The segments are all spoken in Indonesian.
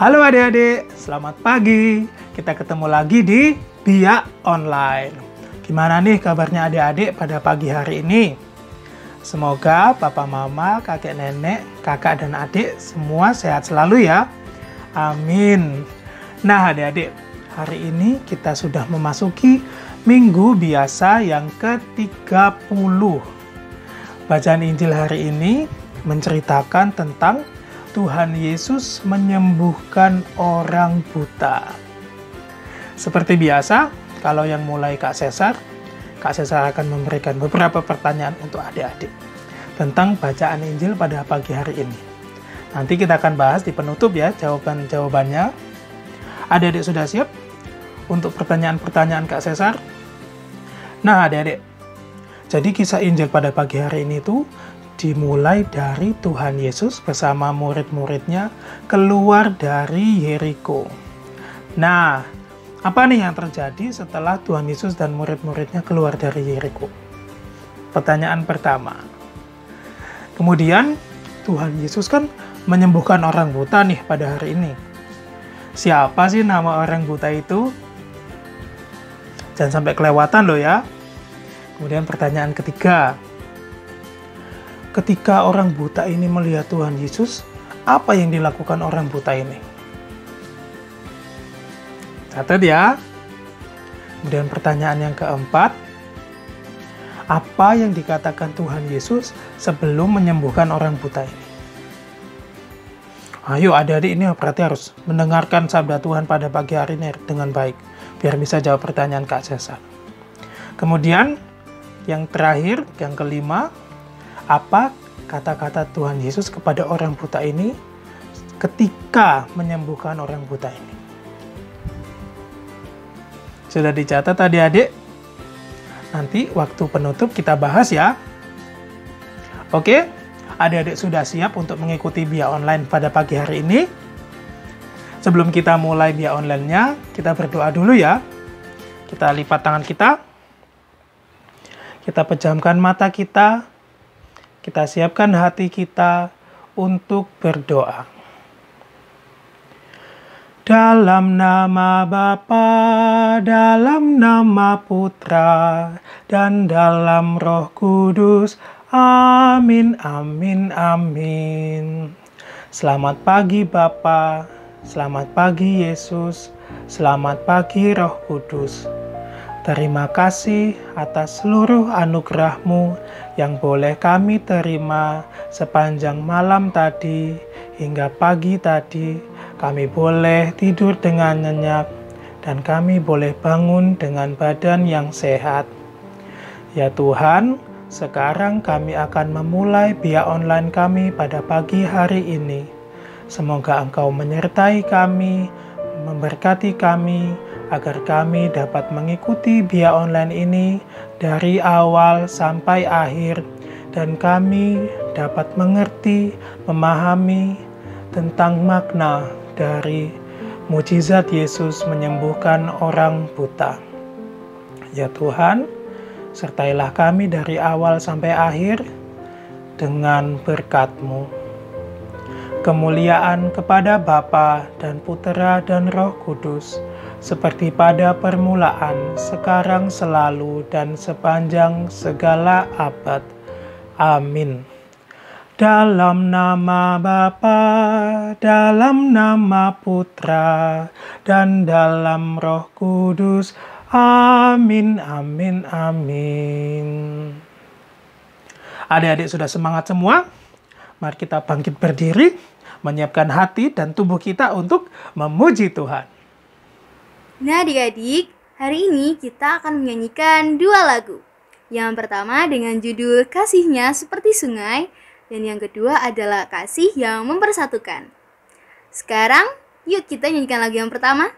Halo adik-adik, selamat pagi. Kita ketemu lagi di Bia Online. Gimana nih kabarnya adik-adik pada pagi hari ini? Semoga papa mama, kakek nenek, kakak dan adik semua sehat selalu ya. Amin. Nah adik-adik, hari ini kita sudah memasuki minggu biasa yang ke-30. Bacaan Injil hari ini menceritakan tentang Tuhan Yesus menyembuhkan orang buta. Seperti biasa, kalau yang mulai Kak Cesar akan memberikan beberapa pertanyaan untuk adik-adik tentang bacaan Injil pada pagi hari ini. Nanti kita akan bahas di penutup ya jawaban-jawabannya. Adik-adik sudah siap untuk pertanyaan-pertanyaan Kak Cesar? Nah adik-adik, jadi kisah Injil pada pagi hari ini tuh dimulai dari Tuhan Yesus bersama murid-muridnya keluar dari Yeriko. Nah, apa nih yang terjadi setelah Tuhan Yesus dan murid-muridnya keluar dari Yeriko? Pertanyaan pertama. Kemudian Tuhan Yesus kan menyembuhkan orang buta nih pada hari ini. Siapa sih nama orang buta itu? Jangan sampai kelewatan loh ya. Kemudian pertanyaan ketiga. Ketika orang buta ini melihat Tuhan Yesus, apa yang dilakukan orang buta ini? Catat ya. Kemudian pertanyaan yang keempat. Apa yang dikatakan Tuhan Yesus sebelum menyembuhkan orang buta ini? Ayo adik-adik ini berarti harus mendengarkan sabda Tuhan pada pagi hari ini dengan baik. Biar bisa jawab pertanyaan Kak Cesar. Kemudian yang terakhir, yang kelima. Apa kata-kata Tuhan Yesus kepada orang buta ini ketika menyembuhkan orang buta ini? Sudah dicatat adik-adik? Nanti waktu penutup kita bahas ya. Oke, adik-adik sudah siap untuk mengikuti Bia Online pada pagi hari ini? Sebelum kita mulai Bia Online-nya, kita berdoa dulu ya. Kita lipat tangan kita. Kita pejamkan mata kita. Kita siapkan hati kita untuk berdoa. Dalam nama Bapa, dalam nama Putra, dan dalam Roh Kudus. Amin, amin, amin. Selamat pagi Bapa, selamat pagi Yesus, selamat pagi Roh Kudus. Terima kasih atas seluruh anugerah-Mu yang boleh kami terima sepanjang malam tadi hingga pagi tadi. Kami boleh tidur dengan nyenyak dan kami boleh bangun dengan badan yang sehat. Ya Tuhan, sekarang kami akan memulai Bia Online kami pada pagi hari ini. Semoga Engkau menyertai kami, memberkati kami, agar kami dapat mengikuti Bia Online ini dari awal sampai akhir dan kami dapat mengerti, memahami tentang makna dari mukjizat Yesus menyembuhkan orang buta. Ya Tuhan, sertailah kami dari awal sampai akhir dengan berkat-Mu. Kemuliaan kepada Bapa dan Putera dan Roh Kudus, seperti pada permulaan, sekarang, selalu, dan sepanjang segala abad. Amin. Dalam nama Bapa, dalam nama Putra, dan dalam Roh Kudus. Amin, amin, amin. Adik-adik sudah semangat semua? Mari kita bangkit berdiri, menyiapkan hati dan tubuh kita untuk memuji Tuhan. Nah adik-adik, hari ini kita akan menyanyikan dua lagu. Yang pertama dengan judul Kasihnya Seperti Sungai, dan yang kedua adalah Kasih yang Mempersatukan. Sekarang, yuk kita nyanyikan lagu yang pertama.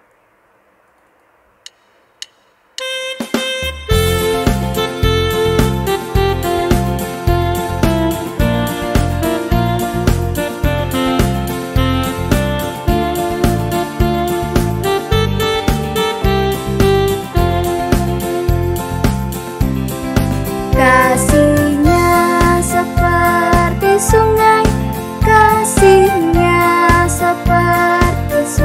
Kasihnya seperti sungai, kasihnya seperti sungai.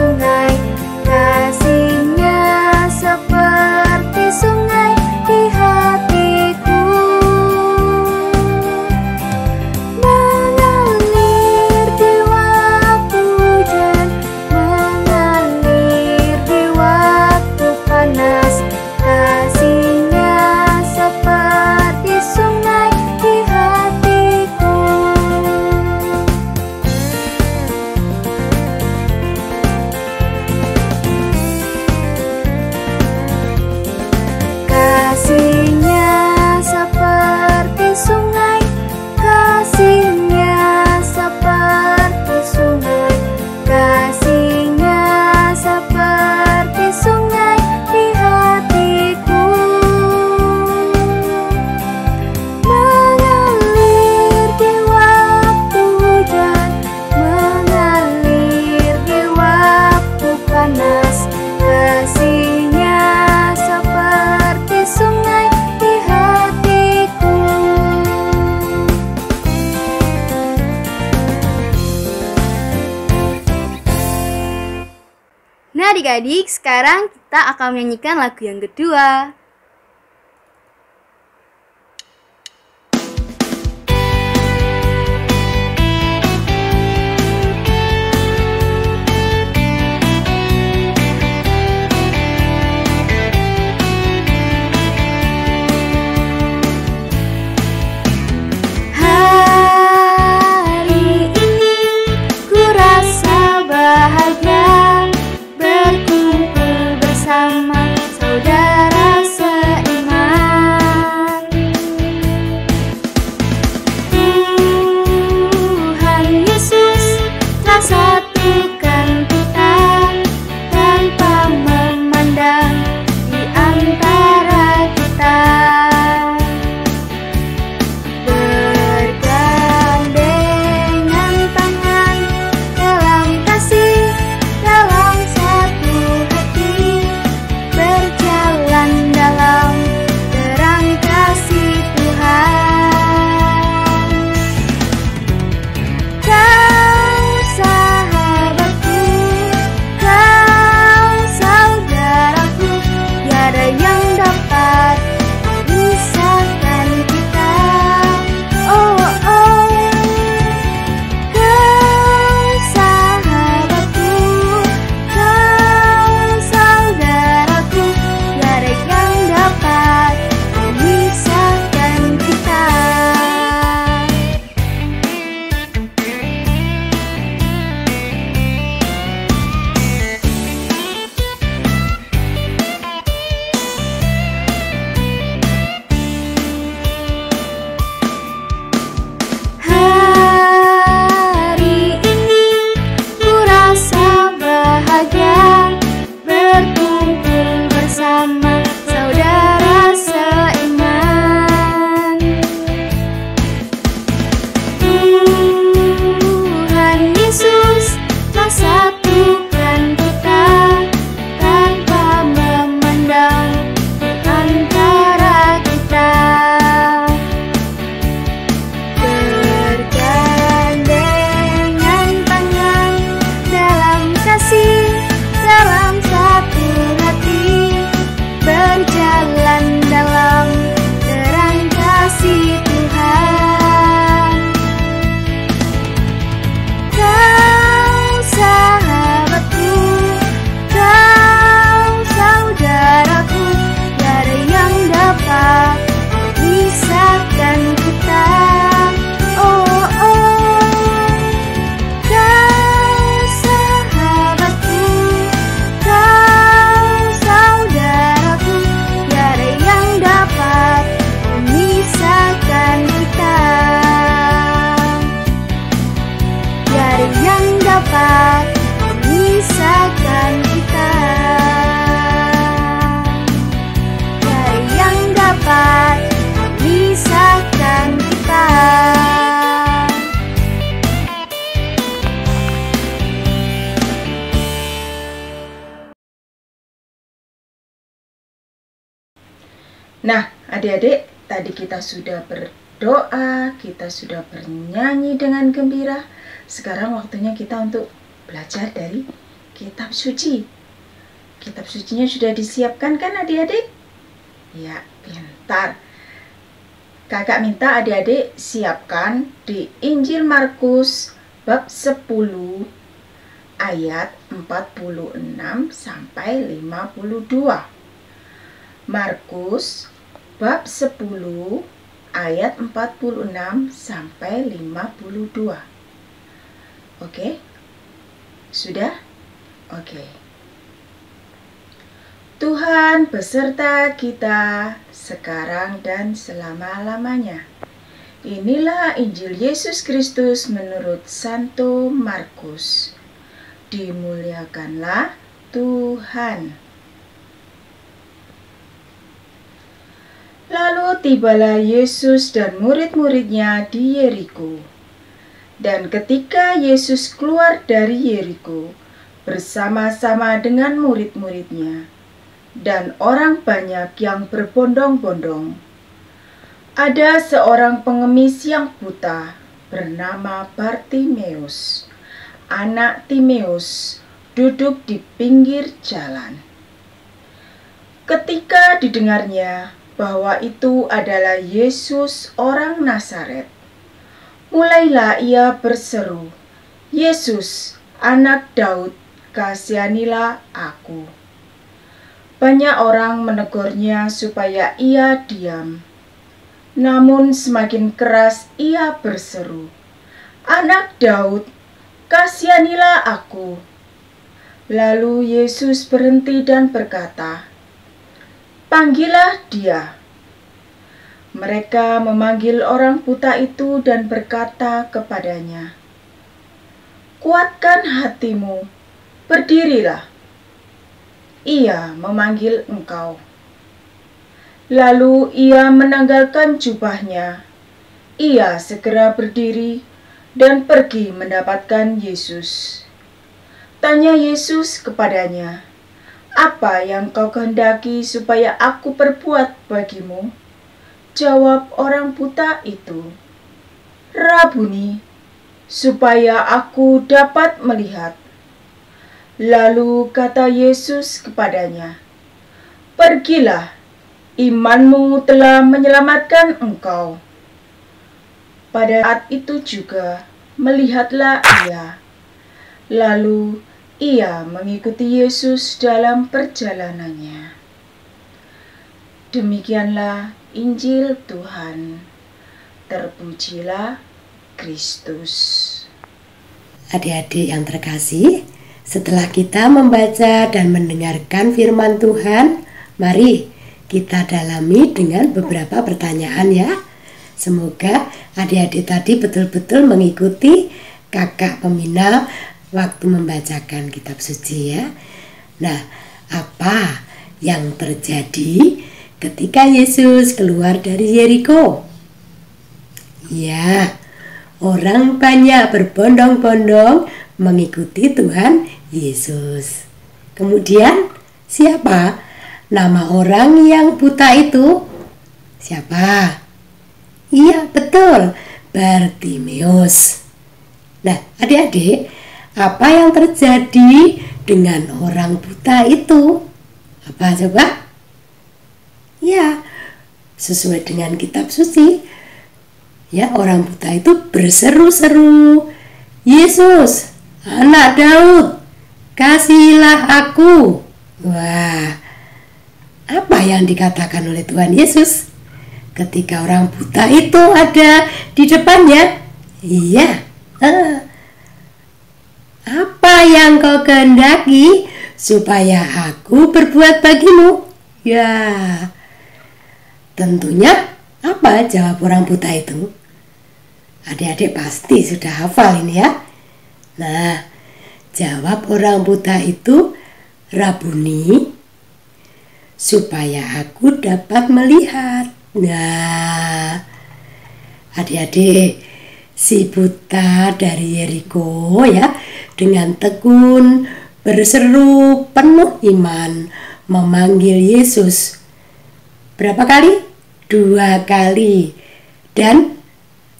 adik-adik, sekarang kita akan menyanyikan lagu yang kedua. Nah, adik-adik, tadi kita sudah berdoa, kita sudah bernyanyi dengan gembira. Sekarang waktunya kita untuk belajar dari kitab suci. Kitab sucinya sudah disiapkan kan adik-adik? Ya, pintar. Kakak minta adik-adik siapkan di Injil Markus bab 10 ayat 46 sampai 52. Markus bab 10 ayat 46 sampai 52. Oke? Sudah? Oke. Tuhan beserta kita sekarang dan selama-lamanya. Inilah Injil Yesus Kristus menurut Santo Markus. Dimuliakanlah Tuhan. Lalu tibalah Yesus dan murid-muridnya di Yeriko. Dan ketika Yesus keluar dari Yeriko bersama-sama dengan murid-muridnya dan orang banyak yang berbondong-bondong, ada seorang pengemis yang buta bernama Bartimeus, anak Timeus, duduk di pinggir jalan. Ketika didengarnya bahwa itu adalah Yesus orang Nazaret, mulailah ia berseru, "Yesus, anak Daud, kasihanilah aku." Banyak orang menegurnya supaya ia diam. Namun semakin keras ia berseru, "Anak Daud, kasihanilah aku." Lalu Yesus berhenti dan berkata, "Panggillah dia." Mereka memanggil orang buta itu dan berkata kepadanya, "Kuatkan hatimu, berdirilah. Ia memanggil engkau." Lalu ia menanggalkan jubahnya. Ia segera berdiri dan pergi mendapatkan Yesus. Tanya Yesus kepadanya, "Apa yang kau kehendaki supaya aku perbuat bagimu?" Jawab orang buta itu, "Rabuni, supaya aku dapat melihat." Lalu kata Yesus kepadanya, "Pergilah, imanmu telah menyelamatkan engkau." Pada saat itu juga melihatlah ia. Lalu ia mengikuti Yesus dalam perjalanannya. Demikianlah Injil Tuhan. Terpujilah Kristus. Adik-adik yang terkasih, setelah kita membaca dan mendengarkan firman Tuhan, mari kita dalami dengan beberapa pertanyaan ya. Semoga adik-adik tadi betul-betul mengikuti kakak pembina waktu membacakan kitab suci ya. Nah, apa yang terjadi ketika Yesus keluar dari Yeriko? Ya, orang banyak berbondong-bondong mengikuti Tuhan Yesus. Kemudian siapa nama orang yang buta itu? Siapa? Iya, betul, Bartimeus. Nah, adik-adik, apa yang terjadi dengan orang buta itu? Apa coba? Ya, sesuai dengan kitab suci. Ya, orang buta itu berseru-seru, "Yesus, anak Daud, kasihilah aku." Wah, apa yang dikatakan oleh Tuhan Yesus ketika orang buta itu ada di depannya? Iya, "Apa yang kau kehendaki supaya aku berbuat bagimu?" Ya, tentunya apa jawab orang buta itu? Adik-adik pasti sudah hafal ini ya. Nah, jawab orang buta itu, "Rabuni, supaya aku dapat melihat." Nah, adik-adik, si buta dari Yeriko ya dengan tekun berseru penuh iman memanggil Yesus. Berapa kali? 2 kali. Dan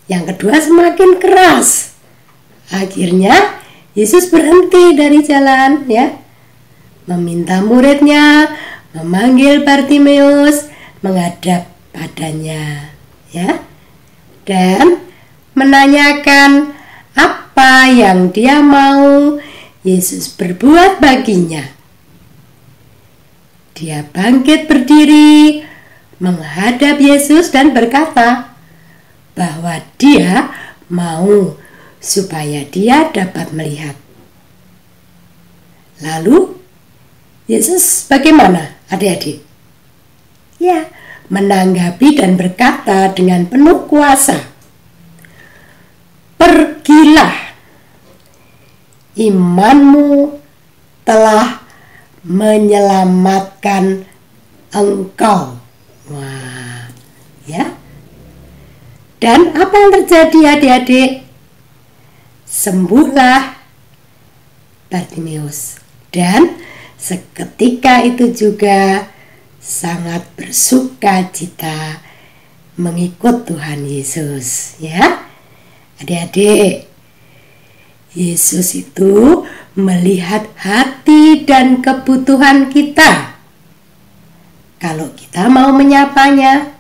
yang kedua semakin keras. Akhirnya Yesus berhenti dari jalan ya, meminta muridnya memanggil Bartimeus menghadap padanya ya, dan menanyakan apa yang dia mau Yesus berbuat baginya. Dia bangkit berdiri menghadap Yesus dan berkata bahwa dia mau supaya dia dapat melihat. Lalu Yesus bagaimana adik-adik? Ya, menanggapi dan berkata dengan penuh kuasa, "Pergilah, imanmu telah menyelamatkan engkau." Wah, ya. Dan apa yang terjadi adik-adik? Sembuhlah Bartimeus, dan seketika itu juga sangat bersuka cita mengikut Tuhan Yesus ya. Adik-adik, Yesus itu melihat hati dan kebutuhan kita. Kalau kita mau menyapanya,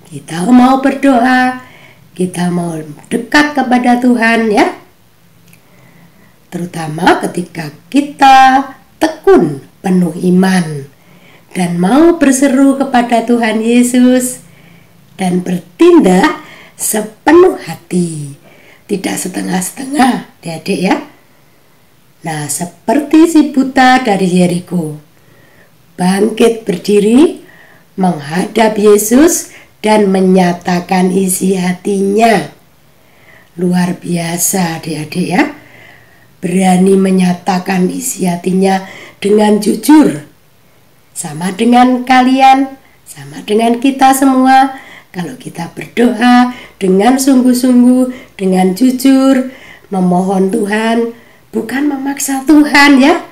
kita mau berdoa, kita mau dekat kepada Tuhan ya. Terutama ketika kita tekun, penuh iman, dan mau berseru kepada Tuhan Yesus dan bertindak sepenuh hati, tidak setengah-setengah, adik-adik ya. Nah, seperti si buta dari Yeriko, bangkit berdiri, menghadap Yesus dan menyatakan isi hatinya. Luar biasa adik-adik ya, berani menyatakan isi hatinya dengan jujur. Sama dengan kalian, sama dengan kita semua. Kalau kita berdoa dengan sungguh-sungguh, dengan jujur, memohon Tuhan, bukan memaksa Tuhan ya.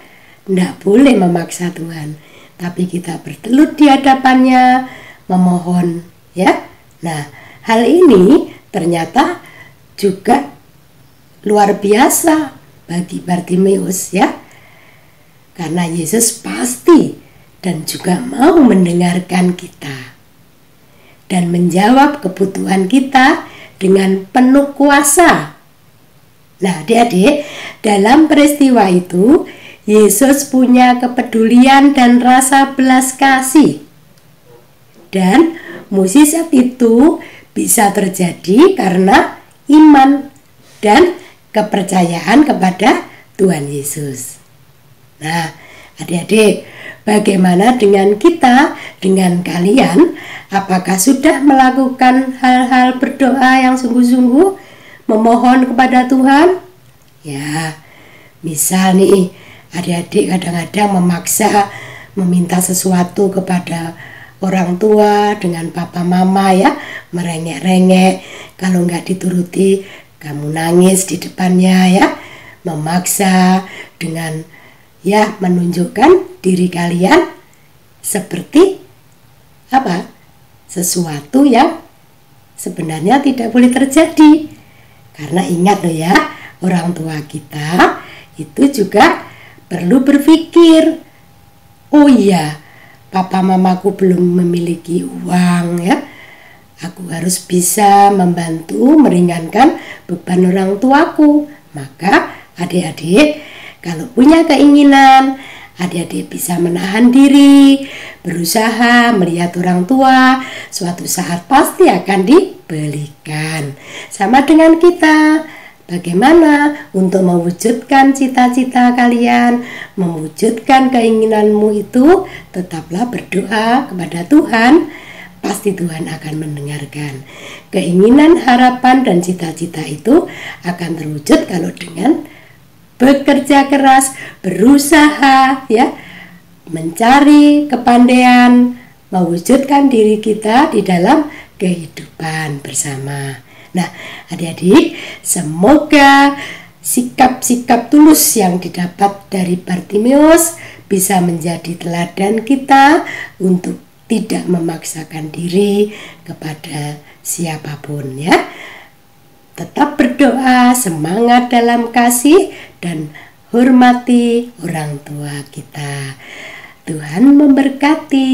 Tidak boleh memaksa Tuhan, tapi kita bertelut di hadapannya, memohon ya. Nah, hal ini ternyata juga luar biasa bagi Bartimeus ya. Karena Yesus pasti dan juga mau mendengarkan kita dan menjawab kebutuhan kita dengan penuh kuasa. Nah, adik-adik, dalam peristiwa itu Yesus punya kepedulian dan rasa belas kasih. Dan mukjizat itu bisa terjadi karena iman dan kepercayaan kepada Tuhan Yesus. Nah, adik-adik, bagaimana dengan kita, dengan kalian? Apakah sudah melakukan hal-hal berdoa yang sungguh-sungguh, memohon kepada Tuhan? Ya, misal nih, adik-adik kadang-kadang memaksa meminta sesuatu kepada orang tua dengan papa mama ya, merengek-rengek, kalau nggak dituruti kamu nangis di depannya ya, memaksa dengan ya menunjukkan diri kalian seperti apa? Sesuatu yang sebenarnya tidak boleh terjadi. Karena ingat loh ya, orang tua kita itu juga perlu berpikir, oh iya, papa mamaku belum memiliki uang ya, aku harus bisa membantu meringankan beban orang tuaku. Maka adik-adik kalau punya keinginan, adik-adik bisa menahan diri, berusaha melihat orang tua, suatu saat pasti akan diberikan. Sama dengan kita, bagaimana untuk mewujudkan cita-cita kalian, mewujudkan keinginanmu itu, tetaplah berdoa kepada Tuhan, pasti Tuhan akan mendengarkan. Keinginan, harapan, dan cita-cita itu akan terwujud kalau dengan bekerja keras, berusaha ya, mencari kepandaian, mewujudkan diri kita di dalam kehidupan bersama. Nah, adik-adik, semoga sikap-sikap tulus yang didapat dari Bartimeus bisa menjadi teladan kita untuk tidak memaksakan diri kepada siapapun ya. Tetap berdoa, semangat dalam kasih, dan hormati orang tua kita. Tuhan memberkati.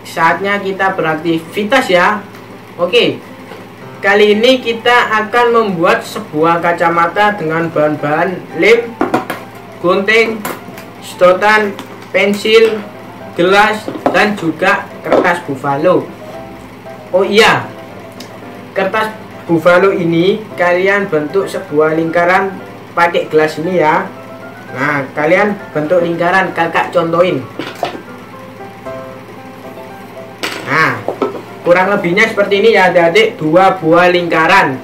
Saatnya kita beraktivitas ya. Oke, kali ini kita akan membuat sebuah kacamata dengan bahan-bahan lem, gunting, sedotan, pensil, gelas, dan juga kertas buffalo. Oh iya, kertas buffalo ini kalian bentuk sebuah lingkaran pakai gelas ini ya. Nah, kalian bentuk lingkaran, kakak contohin. Nah, kurang lebihnya seperti ini ya adik-adik, 2 buah lingkaran.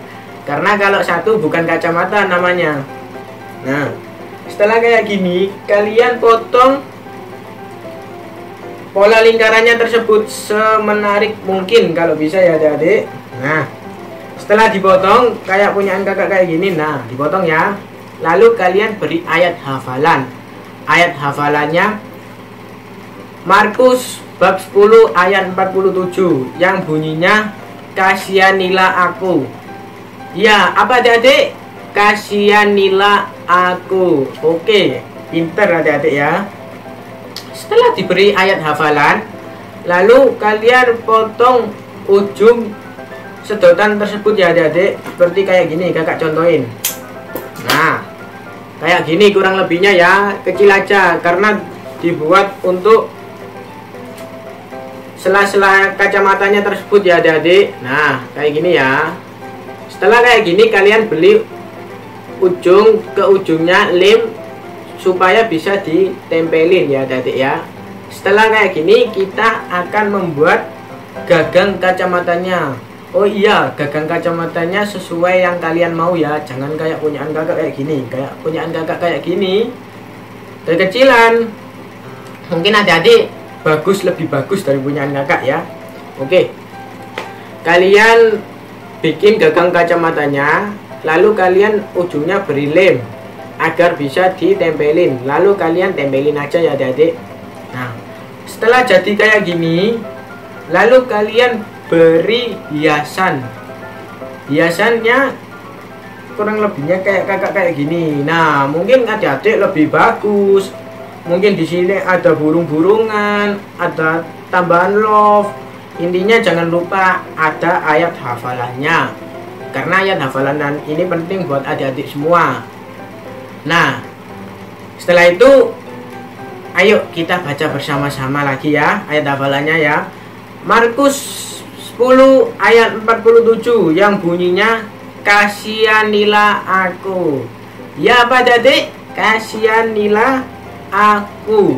Karena kalau satu bukan kacamata namanya. Nah, setelah kayak gini, kalian potong pola lingkarannya tersebut semenarik mungkin kalau bisa ya adik-adik. Nah, setelah dipotong kayak punyaan kakak kayak gini, nah dipotong ya. Lalu kalian beri ayat hafalan. Ayat hafalannya Markus bab 10 ayat 47 yang bunyinya, kasihanilah aku. Ya, apa adik-adik? Kasihanilah aku. Oke, pinter adik-adik ya. Setelah diberi ayat hafalan, lalu kalian potong ujung sedotan tersebut ya adik-adik. Seperti kayak gini, kakak contohin. Nah, kayak gini kurang lebihnya ya, kecil aja karena dibuat untuk sela-sela kacamatanya tersebut ya adik-adik. Nah, kayak gini ya. Setelah kayak gini kalian beli ujung ke ujungnya lem supaya bisa ditempelin ya adik-adik ya. Setelah kayak gini kita akan membuat gagang kacamatanya. Oh iya, gagang kacamatanya sesuai yang kalian mau ya. Jangan kayak punyaan kakak kayak gini. Kayak punyaan kakak kayak gini dari kecilan. Mungkin adik-adik lebih bagus dari punyaan kakak ya. Oke, kalian bikin gagang kacamatanya, lalu kalian ujungnya beri lem agar bisa ditempelin. Lalu kalian tempelin aja ya adik-adik. Nah, setelah jadi kayak gini, lalu kalian beri hiasan. Hiasannya kurang lebihnya kayak kakak kayak gini. Nah, mungkin adik-adik lebih bagus. Mungkin di sini ada burung-burungan, ada tambahan love. Intinya jangan lupa ada ayat hafalannya. Karena ayat hafalan ini penting buat adik-adik semua. Nah, setelah itu ayo kita baca bersama-sama lagi ya ayat hafalannya ya. Markus 10 ayat 47 yang bunyinya kasihanilah aku. Ya apa adik? Kasihanilah aku.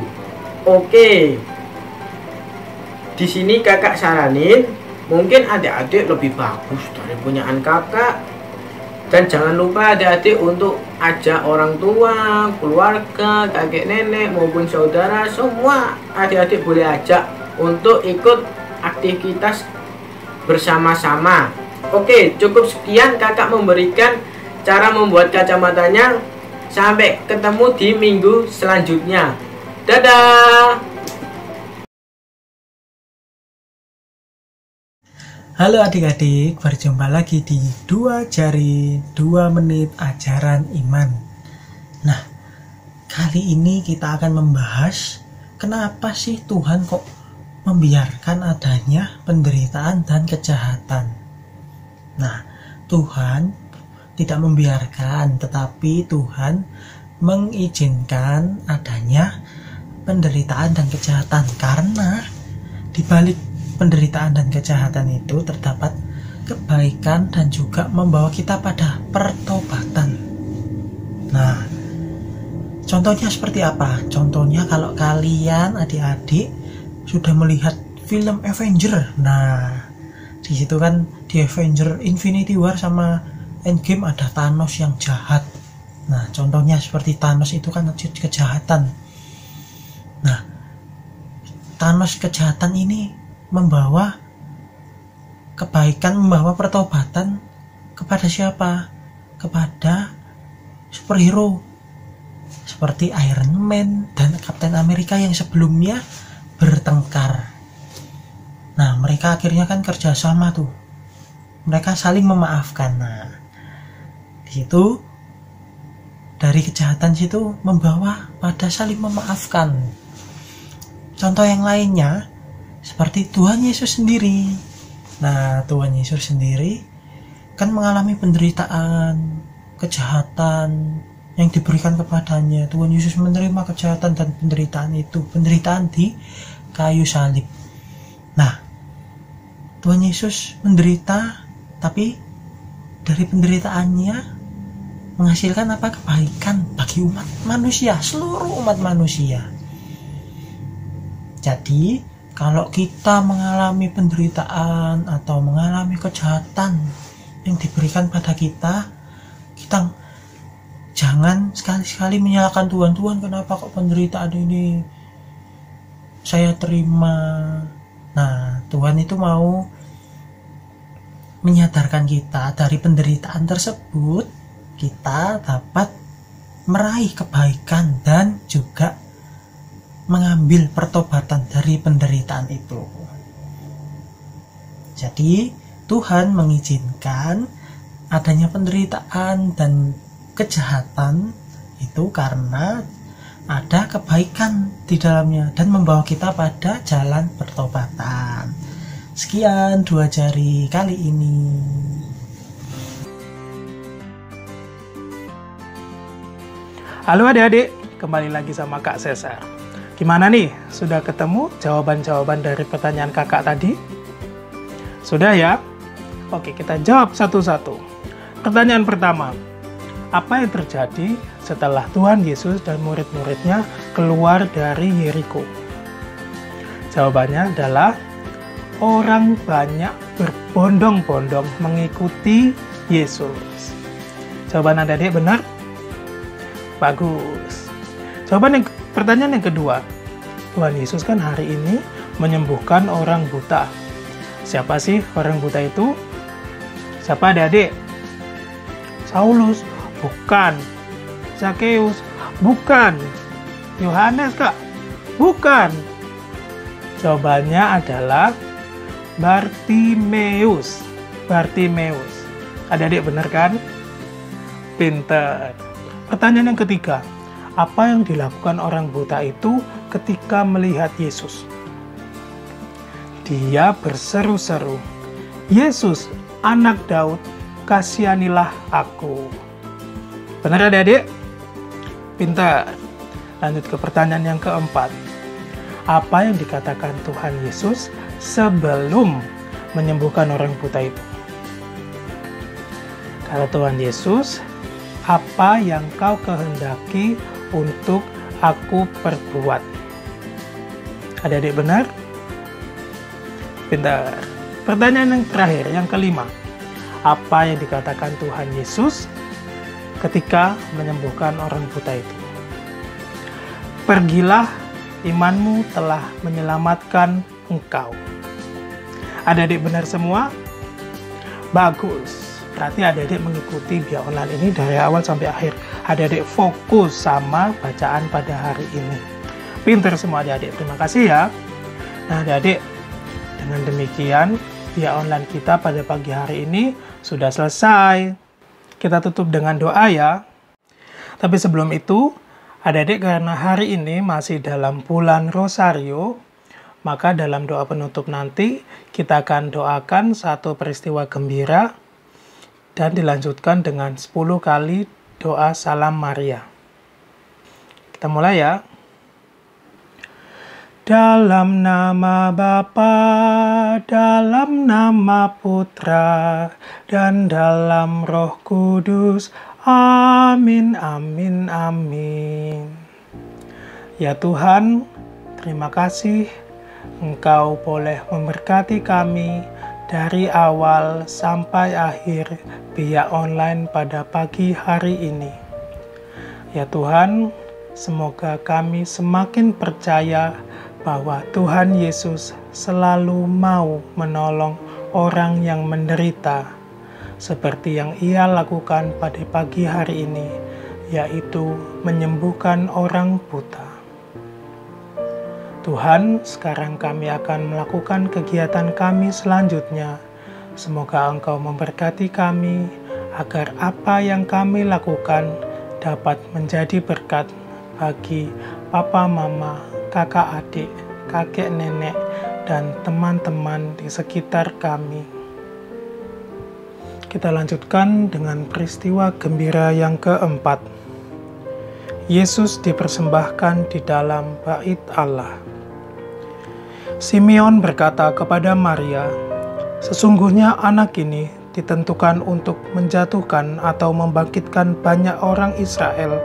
Oke. Di sini kakak saranin mungkin adik-adik lebih bagus dari punyaan kakak. Dan jangan lupa adik-adik untuk ajak orang tua, keluarga, kakek nenek maupun saudara, semua adik-adik boleh ajak untuk ikut aktivitas bersama-sama. Oke, cukup sekian kakak memberikan cara membuat kacamatanya. Sampai ketemu di minggu selanjutnya. Dadah. Halo adik-adik, berjumpa lagi di 2 jari 2 menit ajaran iman. Nah, kali ini kita akan membahas kenapa sih Tuhan kok membiarkan adanya penderitaan dan kejahatan. Nah, Tuhan tidak membiarkan, tetapi Tuhan mengizinkan adanya penderitaan dan kejahatan karena di balik penderitaan dan kejahatan itu terdapat kebaikan dan juga membawa kita pada pertobatan. Nah, contohnya seperti apa? Contohnya kalau kalian adik-adik sudah melihat film Avenger. Nah, di situ kan di Avenger Infinity War sama Endgame ada Thanos yang jahat. Nah, contohnya seperti Thanos itu kan kejahatan. Nah, Thanos kejahatan ini membawa kebaikan, membawa pertobatan kepada siapa? Kepada superhero seperti Iron Man dan Captain America yang sebelumnya bertengkar. Nah, mereka akhirnya kan kerjasama tuh. Mereka saling memaafkan. Nah, di situ dari kejahatan situ membawa pada saling memaafkan. Contoh yang lainnya seperti Tuhan Yesus sendiri. Nah, Tuhan Yesus sendiri kan mengalami penderitaan, kejahatan yang diberikan kepadanya. Tuhan Yesus menerima kejahatan dan penderitaan itu, penderitaan di kayu salib. Nah, Tuhan Yesus menderita, tapi dari penderitaannya menghasilkan apa? Kebaikan bagi umat manusia, seluruh umat manusia. Jadi kalau kita mengalami penderitaan atau mengalami kejahatan yang diberikan pada kita, kita jangan sekali-sekali menyalahkan Tuhan. Tuhan, kenapa kok penderitaan ini saya terima? Nah, Tuhan itu mau menyadarkan kita dari penderitaan tersebut, kita dapat meraih kebaikan dan juga mengambil pertobatan dari penderitaan itu. Jadi Tuhan mengizinkan adanya penderitaan dan kejahatan itu karena ada kebaikan di dalamnya dan membawa kita pada jalan pertobatan. Sekian 2 jari kali ini. Halo adik-adik, kembali lagi sama Kak Cesar. Gimana nih, sudah ketemu jawaban-jawaban dari pertanyaan kakak tadi? Sudah ya? Oke, kita jawab satu-satu. Pertanyaan pertama, apa yang terjadi setelah Tuhan Yesus dan murid-muridnya keluar dari Yeriko? Jawabannya adalah orang banyak berbondong-bondong mengikuti Yesus. Jawaban adik-adik benar? Bagus. Pertanyaan yang kedua. Tuhan Yesus kan hari ini menyembuhkan orang buta. Siapa sih orang buta itu? Siapa adik-adik? Saulus? Bukan. Zakheus? Bukan. Yohanes kak? Bukan. Jawabannya adalah Bartimeus. Bartimeus. Adik-adik benar kan? Pinter. Pertanyaan yang ketiga, apa yang dilakukan orang buta itu ketika melihat Yesus? Dia berseru-seru, Yesus, anak Daud, kasihanilah aku. Benar adik-adik? Pintar. Lanjut ke pertanyaan yang keempat. Apa yang dikatakan Tuhan Yesus sebelum menyembuhkan orang buta itu? Kata Tuhan Yesus, apa yang kau kehendaki untuk aku perbuat? Adik-adik benar? Pintar. Pertanyaan yang terakhir, yang kelima. Apa yang dikatakan Tuhan Yesus ketika menyembuhkan orang buta itu? Pergilah, imanmu telah menyelamatkan engkau. Adik-adik benar semua? Bagus. Berarti adik-adik mengikuti Bia Online ini dari awal sampai akhir. Adik-adik fokus sama bacaan pada hari ini. Pinter semua adik-adik. Terima kasih ya. Nah adik-adik, dengan demikian Bia Online kita pada pagi hari ini sudah selesai. Kita tutup dengan doa ya. Tapi sebelum itu, adik-adik karena hari ini masih dalam bulan Rosario, maka dalam doa penutup nanti kita akan doakan satu peristiwa gembira dan dilanjutkan dengan 10 kali doa Salam Maria. Kita mulai ya. Dalam nama Bapa, dalam nama Putra, dan dalam Roh Kudus. Amin, amin, amin. Ya Tuhan, terima kasih Engkau boleh memberkati kami dari awal sampai akhir Bia Online pada pagi hari ini. Ya Tuhan, semoga kami semakin percaya bahwa Tuhan Yesus selalu mau menolong orang yang menderita, seperti yang Ia lakukan pada pagi hari ini, yaitu menyembuhkan orang buta. Tuhan, sekarang kami akan melakukan kegiatan kami selanjutnya. Semoga Engkau memberkati kami, agar apa yang kami lakukan dapat menjadi berkat bagi papa, mama, kakak, adik, kakek, nenek, dan teman-teman di sekitar kami. Kita lanjutkan dengan peristiwa gembira yang keempat. Yesus dipersembahkan di dalam bait Allah. Simeon berkata kepada Maria, sesungguhnya anak ini ditentukan untuk menjatuhkan atau membangkitkan banyak orang Israel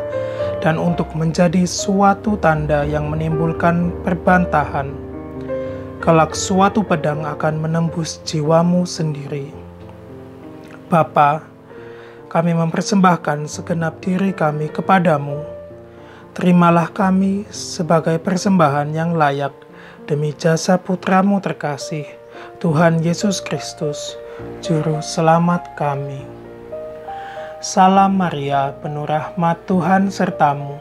dan untuk menjadi suatu tanda yang menimbulkan perbantahan. Kelak suatu pedang akan menembus jiwamu sendiri. Bapa, kami mempersembahkan segenap diri kami kepadamu. Terimalah kami sebagai persembahan yang layak demi jasa Putramu terkasih, Tuhan Yesus Kristus, Juru Selamat kami. Salam Maria, penuh rahmat Tuhan sertamu.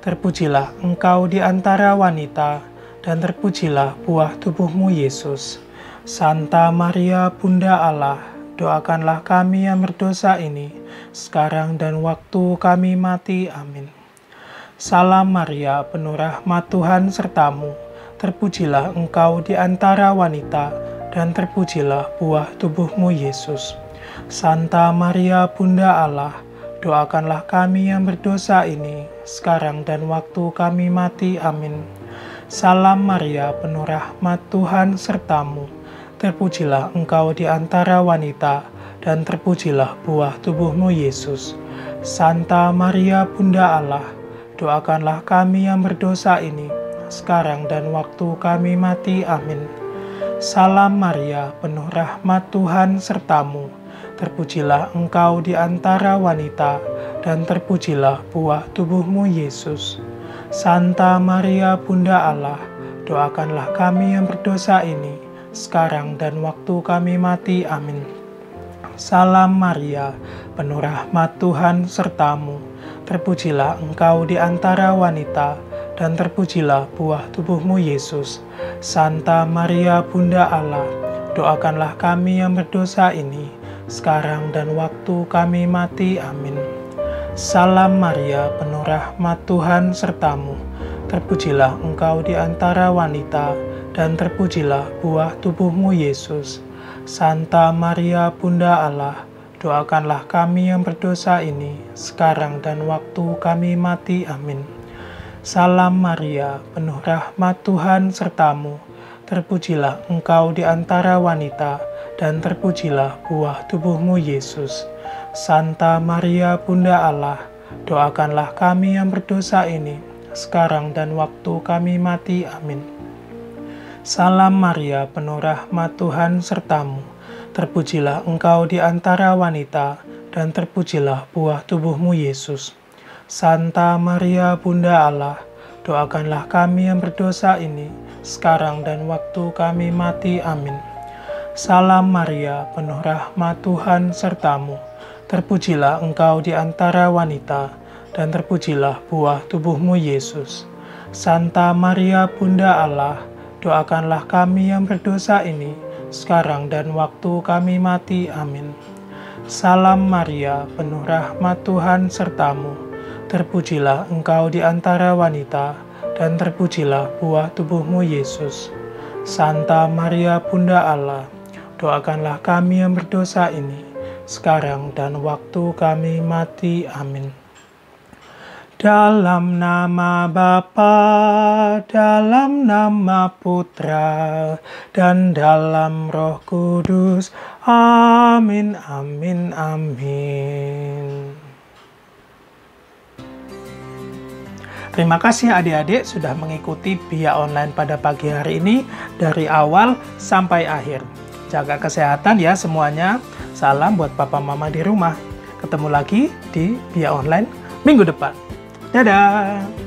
Terpujilah engkau di antara wanita, dan terpujilah buah tubuhmu Yesus. Santa Maria, Bunda Allah, doakanlah kami yang berdosa ini, sekarang dan waktu kami mati. Amin. Salam Maria, penuh rahmat Tuhan sertamu, terpujilah engkau di antara wanita, dan terpujilah buah tubuhmu Yesus. Santa Maria, Bunda Allah, doakanlah kami yang berdosa ini, sekarang dan waktu kami mati. Amin. Salam Maria, penuh rahmat Tuhan sertamu, terpujilah engkau di antara wanita, dan terpujilah buah tubuhmu Yesus. Santa Maria, Bunda Allah, doakanlah kami yang berdosa ini, sekarang dan waktu kami mati. Amin. Salam Maria, penuh rahmat Tuhan sertamu, terpujilah engkau di antara wanita, dan terpujilah buah tubuhmu Yesus. Santa Maria, Bunda Allah, doakanlah kami yang berdosa ini, sekarang dan waktu kami mati. Amin. Salam Maria, penuh rahmat Tuhan sertamu, terpujilah engkau di antara wanita, dan terpujilah buah tubuhmu Yesus. Santa Maria, Bunda Allah, doakanlah kami yang berdosa ini, sekarang dan waktu kami mati. Amin. Salam Maria, penuh rahmat Tuhan sertamu, terpujilah engkau di antara wanita, dan terpujilah buah tubuhmu Yesus. Santa Maria, Bunda Allah, doakanlah kami yang berdosa ini, sekarang dan waktu kami mati. Amin. Salam Maria, penuh rahmat Tuhan sertamu, terpujilah engkau di antara wanita, dan terpujilah buah tubuhmu Yesus. Santa Maria, Bunda Allah, doakanlah kami yang berdosa ini, sekarang dan waktu kami mati. Amin. Salam Maria, penuh rahmat Tuhan sertamu, terpujilah engkau di antara wanita, dan terpujilah buah tubuhmu Yesus. Santa Maria, Bunda Allah, doakanlah kami yang berdosa ini, sekarang dan waktu kami mati. Amin. Salam Maria, penuh rahmat Tuhan sertamu, terpujilah engkau di antara wanita, dan terpujilah buah tubuhmu Yesus. Santa Maria, Bunda Allah, doakanlah kami yang berdosa ini, sekarang dan waktu kami mati. Amin. Salam Maria, penuh rahmat Tuhan sertamu, terpujilah engkau di antara wanita, dan terpujilah buah tubuhmu Yesus. Santa Maria, Bunda Allah, doakanlah kami yang berdosa ini, sekarang dan waktu kami mati. Amin. Dalam nama Bapa, dalam nama Putra, dan dalam Roh Kudus. Amin, amin, amin. Terima kasih adik-adik sudah mengikuti BIA Online pada pagi hari ini dari awal sampai akhir. Jaga kesehatan ya semuanya. Salam buat papa mama di rumah. Ketemu lagi di BIA Online minggu depan. Dadah!